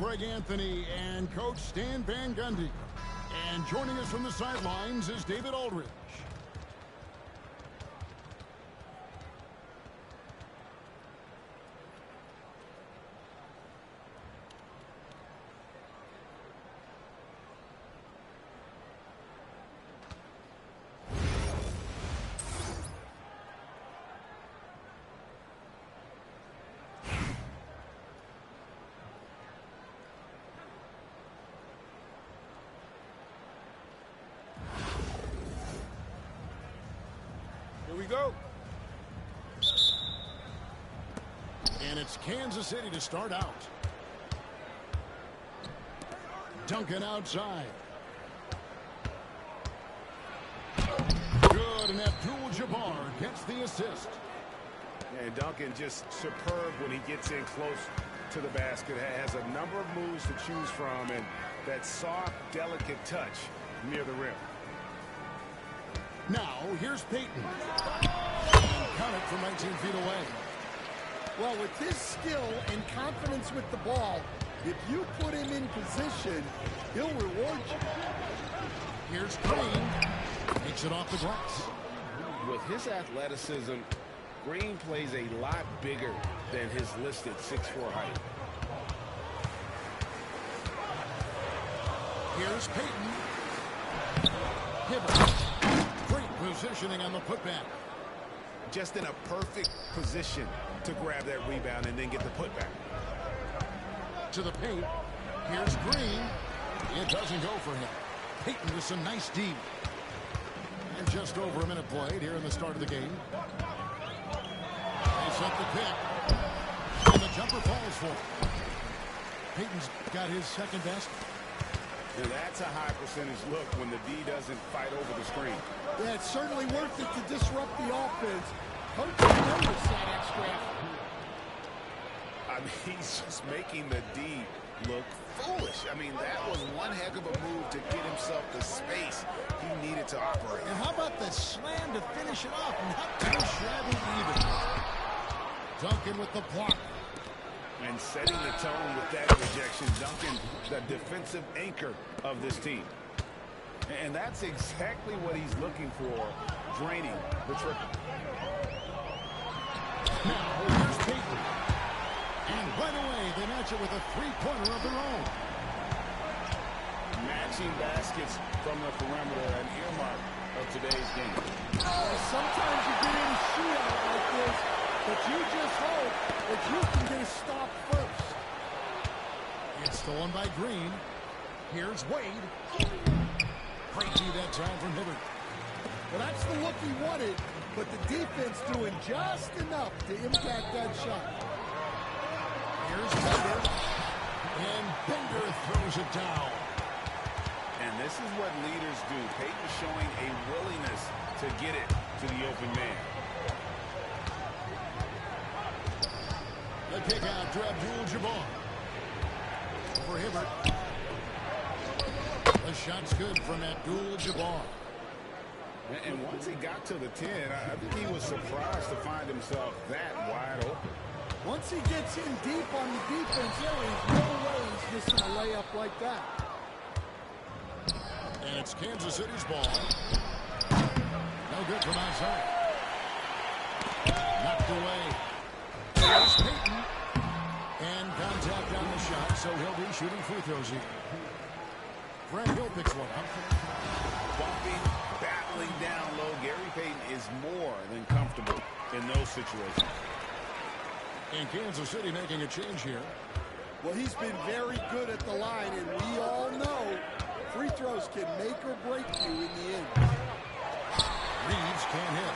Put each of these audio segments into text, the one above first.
Greg Anthony and Coach Stan Van Gundy. And joining us from the sidelines is David Aldridge. Here we go. And it's Kansas City to start out. Duncan outside. Good, and Abdul-Jabbar gets the assist. And Duncan just superb when he gets in close to the basket. Has a number of moves to choose from, and that soft, delicate touch near the rim. Now, here's Payton. And count it from 19 feet away. Well, with his skill and confidence with the ball, if you put him in position, he'll reward you. Here's Green. Takes it off the glass. With his athleticism, Green plays a lot bigger than his listed 6'4" height. Here's Payton. Hibbert. Great positioning on the putback. Just in a perfect position to grab that rebound and then get the putback. To the paint. Here's Green. It doesn't go for him. Payton with some nice D. And just over a minute played here in the start of the game. They set the pick. And the jumper falls for him. Payton's got his second best. Now that's a high percentage look when the D doesn't fight over the screen. Yeah, it's certainly worth it to disrupt the offense. Coach noticed that extra. I mean, he's just making the D look foolish. I mean, that was one heck of a move to get himself the space he needed to operate. And how about the slam to finish it off? Not too shabby either. Duncan with the block. And setting the tone with that rejection. Duncan, the defensive anchor of this team. And that's exactly what he's looking for, draining the triple. Now, here's Payton. And right away, they match it with a three-pointer of their own. Matching baskets from the perimeter, an earmark of today's game. Sometimes you get in a shootout like this, but you just hope that you can get a stop first. It's stolen by Green. Here's Wade. Great D that time from Hibbert. Well, that's the look he wanted, but the defense doing just enough to impact that shot. Here's Bender. And Bender throws it down. And this is what leaders do. Payton showing a willingness to get it to the open man. The kick out to Abdul-Jabbar. For Hibbert. The shot's good from Abdul-Jabbar. And once he got to the 10, I think he was surprised to find himself that wide open. Once he gets in deep on the defense, there is no way he's missing a layup like that. And it's Kansas City's ball. No good from outside. Knocked away. Here's Payton. And contact on the shot, so he'll be shooting free throws here. Brad Hill picks one up. Bumping, battling down low. Gary Payton is more than comfortable in those situations. And Kansas City making a change here. Well, he's been very good at the line, and we all know free throws can make or break you in the end. Reeves can't hit.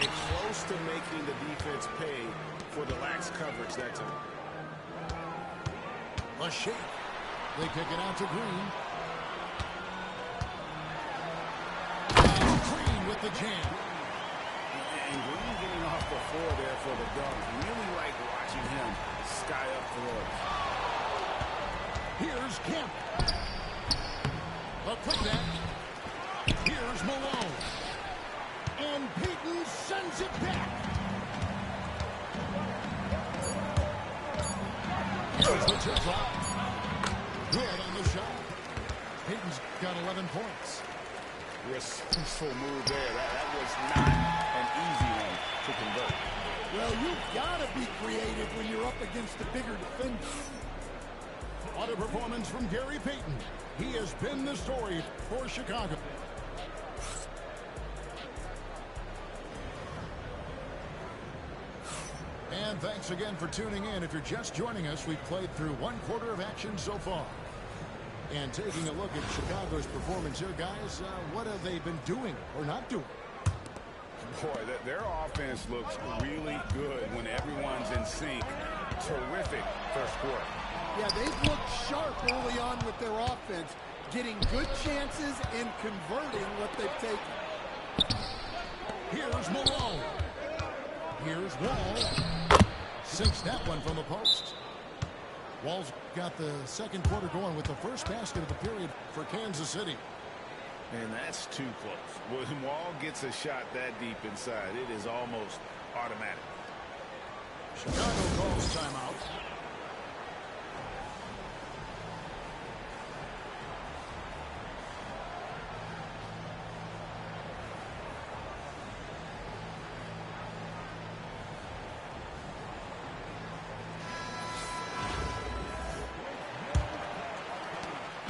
And close to making the defense pay for the lax coverage that time. A shake. They kick it out to Green. And Green with the jam. And Green getting off the floor there for the dunk. Really like watching him sky up floors. Here's Kemp. A putback. Here's Malone. And Payton sends it back. Here's the tip-off. Good on the shot. Payton's got 11 points. Resourceful move there. That was not an easy one to convert. Well, you've got to be creative when you're up against a bigger defender. What a performance from Gary Payton. He has been the story for Chicago. And thanks again for tuning in. If you're just joining us, we've played through 1/4 of action so far. And taking a look at Chicago's performance here, guys, what have they been doing or not doing? Boy, their offense looks really good when everyone's in sync. Terrific first quarter. Yeah, they've looked sharp early on with their offense, getting good chances and converting what they've taken. Here's Malone. Here's Wall. Sinks that one from the post. Wall's got the second quarter going with the first basket of the period for Kansas City. And that's too close. When Wall gets a shot that deep inside, it is almost automatic. Chicago calls timeout.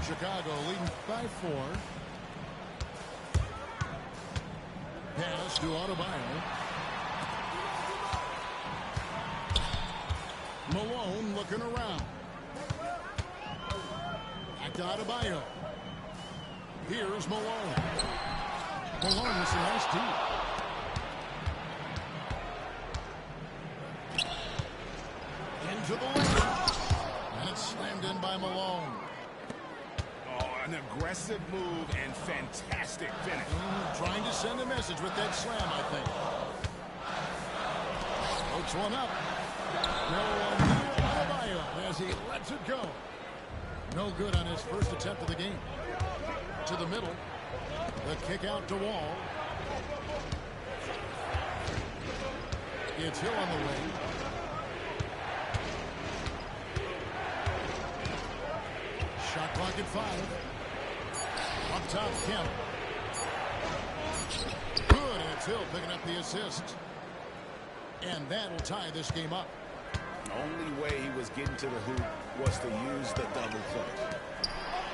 Chicago leading by 4. Pass to Adebayo. Malone looking around. Back to Adebayo. Here's Malone. Malone with some nice deep. Into the lane. And it's slammed in by Malone. An aggressive move and fantastic finish. Trying to send a message with that slam, I think. Pokes one up. No one near Adebayo as he lets it go. No good on his first attempt of the game. To the middle. The kick out to Wall. It's Hill on the way. Shot clock at 5. Up top, Kemp. Good, and it's Hill picking up the assist. And that'll tie this game up. The only way he was getting to the hoop was to use the double clutch.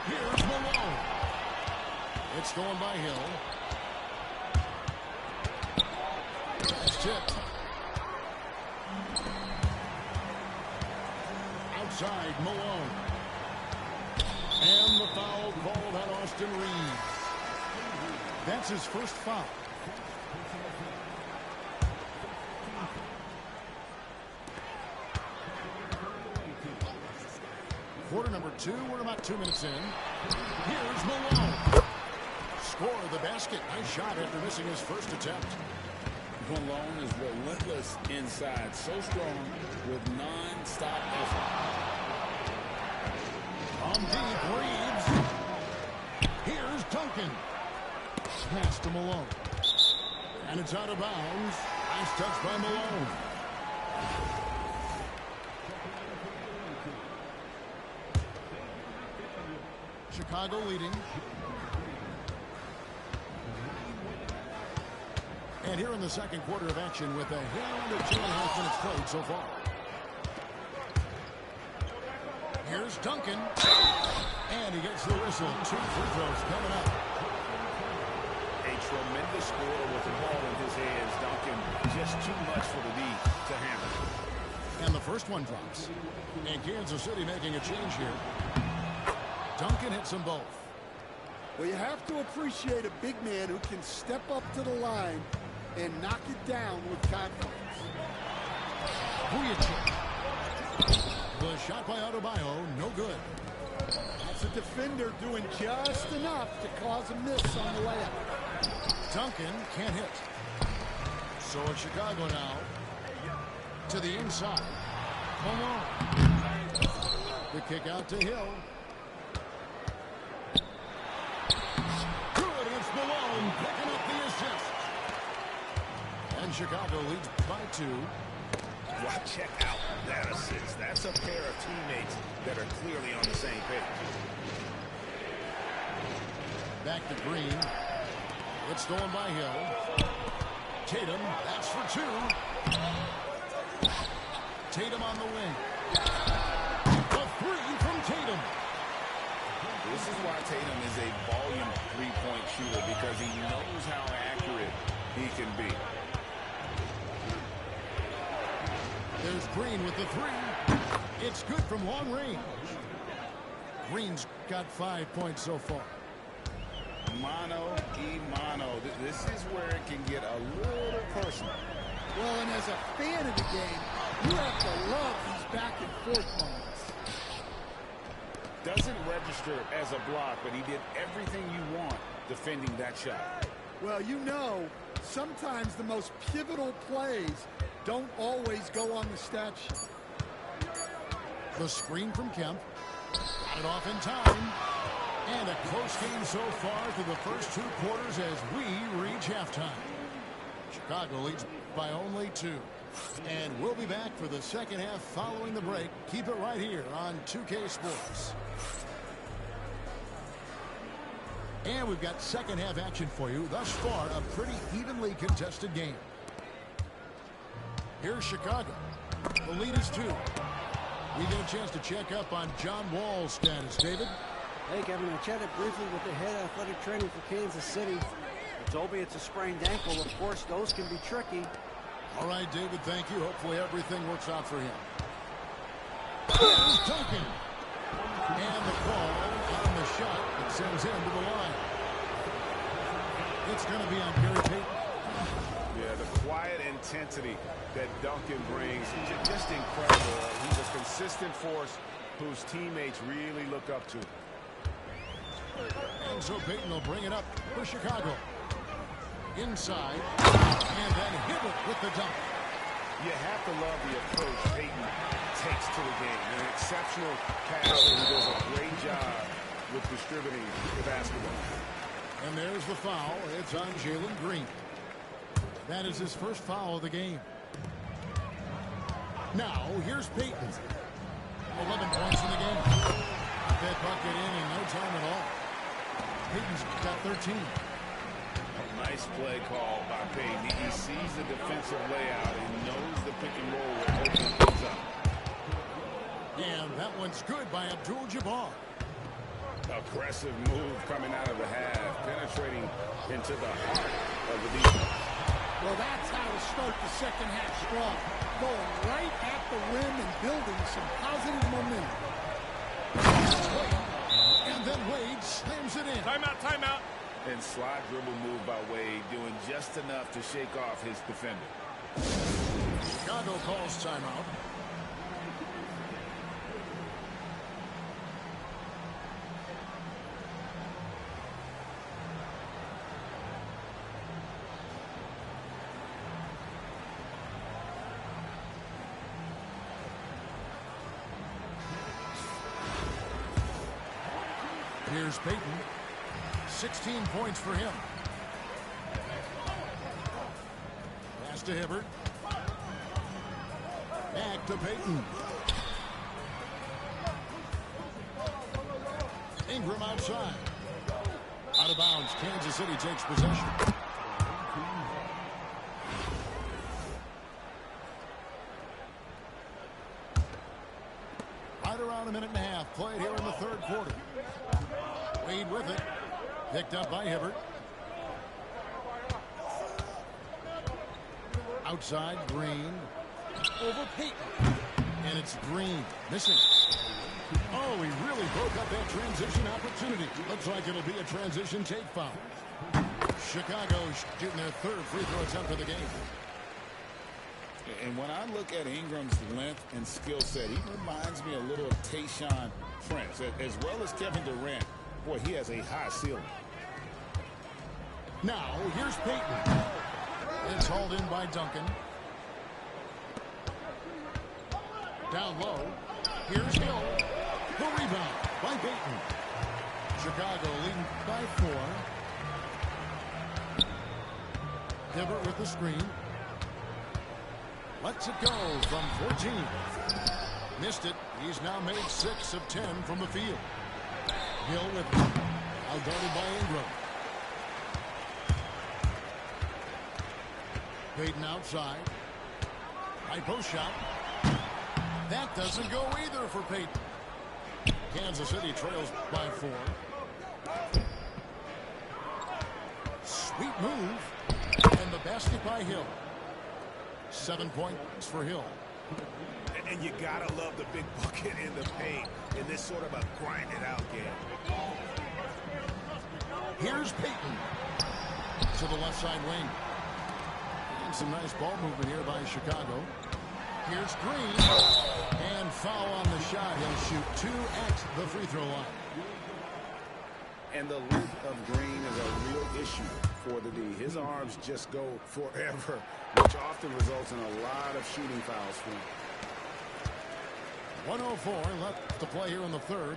Here's Malone. It's going by Hill. It's tipped. Outside, Malone. And the foul called on Austin Reeves. That's his first foul. Quarter number 2. We're about 2 minutes in. Here's Malone. Score the basket. Nice shot after missing his first attempt. Malone is relentless inside. So strong with non-stop effort. On deep, Reeves. Here's Duncan. Pass to Malone. And it's out of bounds. Nice touch by Malone. Chicago leading. And here in the second quarter of action with a hair under 2.5 minutes played so far. Here's Duncan. And he gets the whistle. 2 free throws coming up. A tremendous scorer with the ball in his hands. Duncan, just too much for the D to handle. And the first one drops. And Kansas City making a change here. Duncan hits them both. Well, you have to appreciate a big man who can step up to the line and knock it down with confidence. Vujacic. The shot by Adebayo, no good. That's a defender doing just enough to cause a miss on the layup. Duncan can't hit. So it's Chicago now. To the inside. Malone. The kick out to Hill. Good, and it's Malone picking up the assist. And Chicago leads by 2. Well, check out that assist. That's a pair of teammates that are clearly on the same page. Back to Green. It's stolen by Hill. Tatum, that's for two. Tatum on the wing. A three from Tatum. This is why Tatum is a volume three-point shooter, because he knows how accurate he can be. There's Green with the three. It's good from long range. Green's got 5 points so far. Mano. This is where it can get a little personal. Well, and as a fan of the game, you have to love these back and forth moments. Doesn't register as a block, but he did everything you want defending that shot. Well, you know, sometimes the most pivotal plays don't always go on the stat sheet. The screen from Kemp. Got it off in time. And a close game so far through the first 2 quarters as we reach halftime. Chicago leads by only 2. And we'll be back for the second half following the break. Keep it right here on 2K Sports. And we've got second half action for you. Thus far, a pretty evenly contested game. Here's Chicago. The lead is 2. We get a chance to check up on John Wall's status. David? Hey, Kevin, I chatted briefly with the head athletic trainer for Kansas City. He told me it's a sprained ankle. Of course, those can be tricky. All right, David, thank you. Hopefully everything works out for him. Here's Duncan. And the call on the shot that sends him to the line. It's going to be on Gary Payton. Yeah, the quiet intensity that Duncan brings, just incredible. He's a consistent force whose teammates really look up to. And so Payton will bring it up for Chicago. Inside. And then Hibbert with the dunk. You have to love the approach Payton takes to the game. An exceptional passer who does a great job with distributing the basketball. And there's the foul. It's on Jalen Green. That is his first foul of the game. Now, here's Payton. 11 points in the game. Got that bucket in no time at all. Payton's got 13. Nice play call by Payton. He sees the defensive layout and knows the pick and roll will open things up. And that one's good by Abdul-Jabbar. Aggressive move coming out of the half, penetrating into the heart of the defense. Well, that's how to start the second half strong. Going right at the rim and building some positive momentum. And then Wade slams it in. Timeout. And slide dribble move by Wade, doing just enough to shake off his defender. Chicago calls timeout. Here's Payton. 16 points for him. Pass to Hibbert. Back to Payton. Ingram outside. Out of bounds. Kansas City takes possession. Right around a minute and a half played here in the third quarter. Wade with it. Picked up by Hibbert. Outside, Green. Over Payton. And it's Green. Missing. Oh, he really broke up that transition opportunity. Looks like it'll be a transition take foul. Chicago shooting their third free throw attempt of the game. And when I look at Ingram's length and skill set, he reminds me a little of Tayshaun Prince, as well as Kevin Durant. Boy, he has a high ceiling. Now, here's Payton. It's hauled in by Duncan. Down low. Here's Hill. The rebound by Payton. Chicago leading by 4. Hibbert with the screen. Lets it go from 14. Missed it. He's now made 6 of 10 from the field. Hill with it. Outguarded by Ingram. Payton outside. High post shot. That doesn't go either for Payton. Kansas City trails by 4. Sweet move. And the basket by Hill. 7 points for Hill. And you gotta love the big bucket in the paint in this sort of a grind-it-out game. Here's Payton to the left side wing. And some nice ball movement here by Chicago. Here's Green. And foul on the shot. He'll shoot 2 at the free throw line. And the length of Green is a real issue for the D. His arms just go forever, which often results in a lot of shooting fouls for him. 104 left to play here in the third.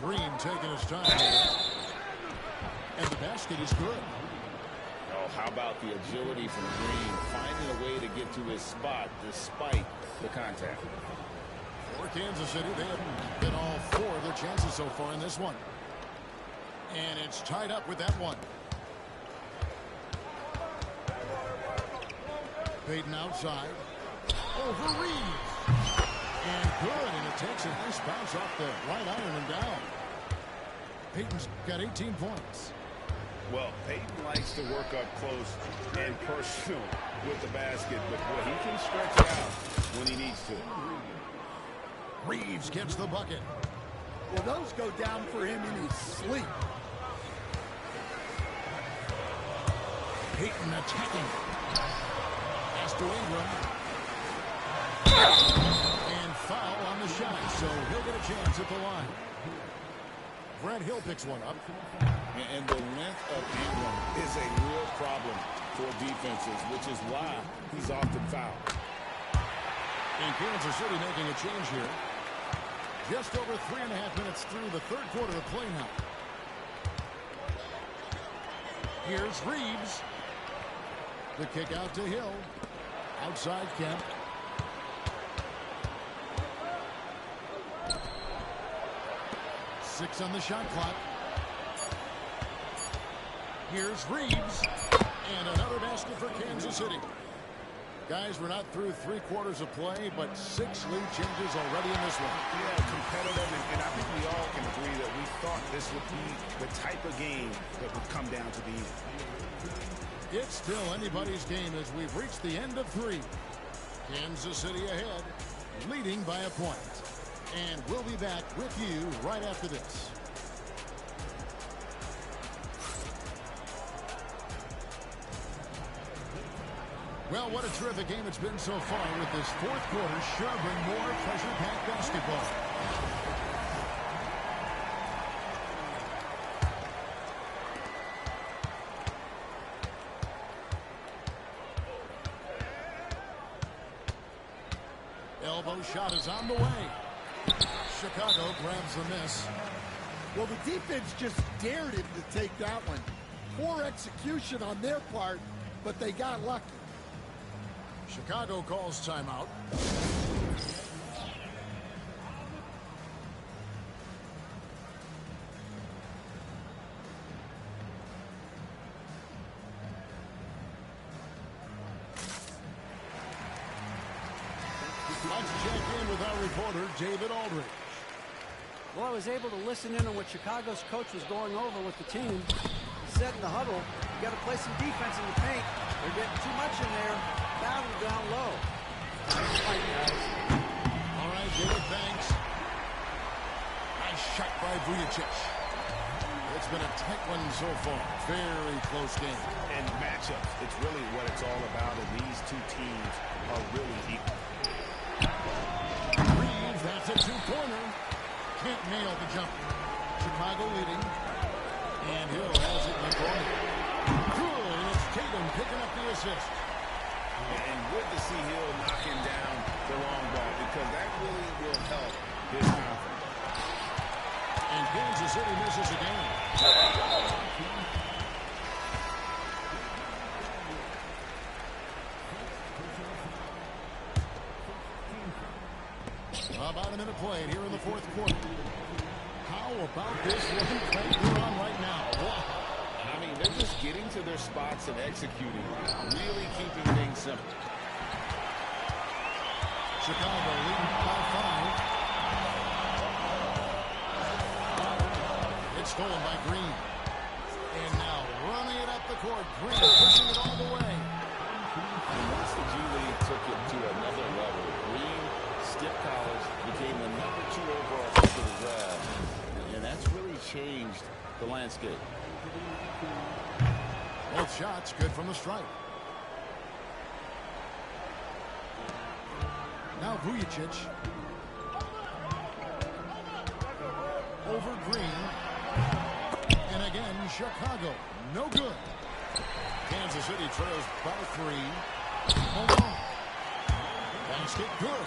Green taking his time here. And the basket is good. Oh, how about the agility from Green, finding a way to get to his spot despite the contact. For Kansas City, they have hit all 4 of their chances so far in this one. And it's tied up with that one. Payton outside. Over Reeves. And good. And it takes a nice bounce off the right iron and down. Payton's got 18 points. Well, Payton likes to work up close and personal with the basket, but boy, he can stretch it out when he needs to. Reeves gets the bucket. Well, those go down for him in his sleep. Payton attacking. Pass to Ingram. And foul on the shot, so he'll get a chance at the line. Brad Hill picks one up. And the length of Ingram is a real problem for defenses, which is why he's often fouled. And Kansas City making a change here. Just over 3.5 minutes through the third quarter of play now. Here's Reeves. The kick out to Hill. Outside Kemp. Six on the shot clock. Here's Reeves. And another basket for Kansas City. Guys, we're not through 3 quarters of play, but 6 lead changes already in this one. Yeah, competitive, and I think we all can agree that we thought this would be the type of game that would come down to the end. It's still anybody's game as we've reached the end of 3. Kansas City ahead, leading by a point. And we'll be back with you right after this. Well, what a terrific game it's been so far with this fourth quarter. Sure bring more pressure-packed basketball. Elbow shot is on the way. Chicago grabs the miss. Well, the defense just dared him to take that one. Poor execution on their part, but they got lucky. Chicago calls timeout. Let's check in with our reporter, David Aldridge. Well, I was able to listen in on what Chicago's coach was going over with the team. He said in the huddle, you got to play some defense in the paint. They're getting too much in there. Battle down low. Nice fight, guys. All right, David, thanks. Nice shot by Vujicic. It's been a tight one so far. Very close game. And matchups, it's really what it's all about, and these two teams are really equal. Reeves, that's a two-pointer. Can't nail the jumper. Chicago leading. And Hill has it in the corner. Good, and it's Tatum picking up the assist. And good to see Hill knocking down the long ball, because that really will help his confidence. And Kansas City misses again. About a minute played here in the fourth quarter. How about this one play they're on right now? Wow. I mean, they're just getting to their spots and executing, really keeping things simple. Chicago leading by 5. It's stolen by Green. And now running it up the court. Green pushing it all the way. And once the G League took it to another level, Green, Skip College, became the #2 overall pick of the draft. And that's really changed the landscape. Both shots good from the stripe. Now Vujicic. Over Green. And again, Chicago. No good. Kansas City trails by 3. Hold on. Basket good.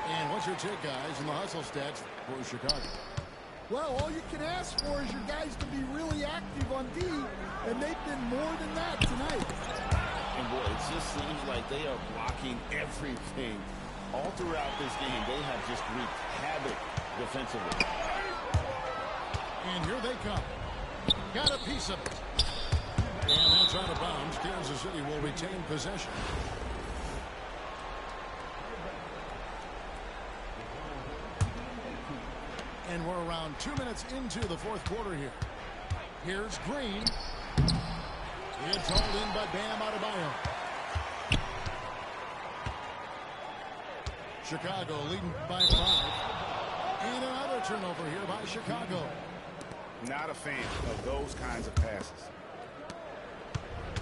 And what's your take, guys, in the hustle stats for Chicago? Well, all you can ask for is your guys to be really active on D, and they've been more than that tonight. And boy, it just seems like they are blocking everything. All throughout this game, they have just wreaked havoc defensively. And here they come. Got a piece of it. And that's out of bounds. Kansas City will retain possession. And we're around 2 minutes into the fourth quarter here. Here's Green. It's hauled in by Bam Adebayo. Chicago leading by 5. And another turnover here by Chicago. Not a fan of those kinds of passes.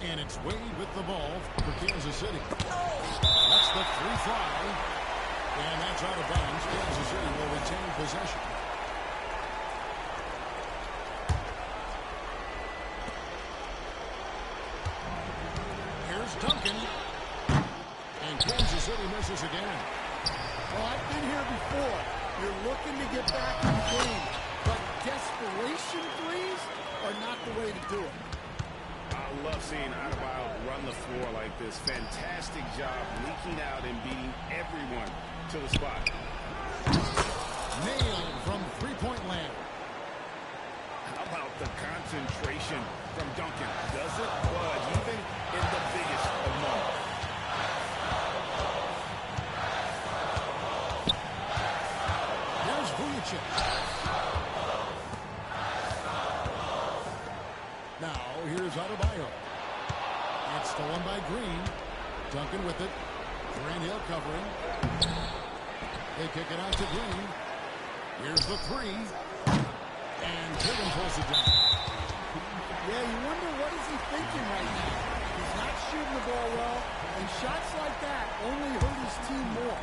And it's Wade with the ball for Kansas City. That's the free fly. And that's out of bounds. Kansas City will retain possession. Here's Duncan. And Kansas City misses again. Well, I've been here before. You're looking to get back in the game, but desperation threes are not the way to do it. I love seeing Adebayo run the floor like this. Fantastic job leaking out and beating everyone to the spot. Nailed from three-point land. How about the concentration from Duncan? Doesn't budge even in the biggest of moments. Here's Vujicic. Now, here's Adebayo. It's stolen by Green. Duncan with it. Grant Hill covering. They kick it out to Green. Here's the 3. And Tatum pulls it down. Yeah, you wonder what is he thinking right now. He's not shooting the ball well, and shots like that only hurt his team more.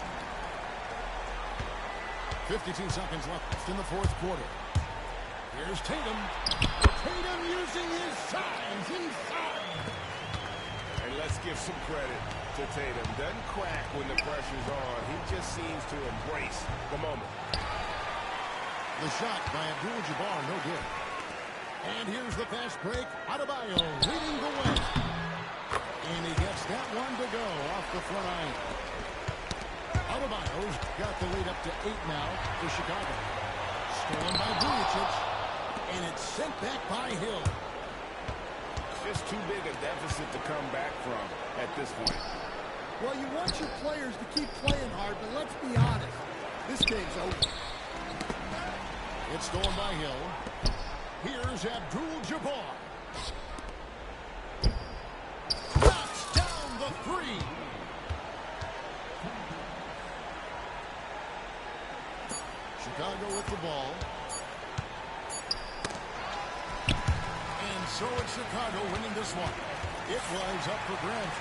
52 seconds left in the fourth quarter. Here's Tatum. Tatum using his size inside. And let's give some credit to Tatum. Doesn't crack when the pressure's on. He just seems to embrace the moment. The shot by Abdul-Jabbar, no good. And here's the fast break. Adebayo leading the way. And he gets that one to go off the front iron. Adebayo's got the lead up to 8 now for Chicago. Stolen by Vujicic. And it's sent back by Hill. Just too big a deficit to come back from at this point. Well, you want your players to keep playing hard, but let's be honest. This game's over. It's stolen by Hill. Here's Abdul-Jabbar. Knocks down the 3. Chicago with the ball. And so it's Chicago winning this one. It was up for grabs.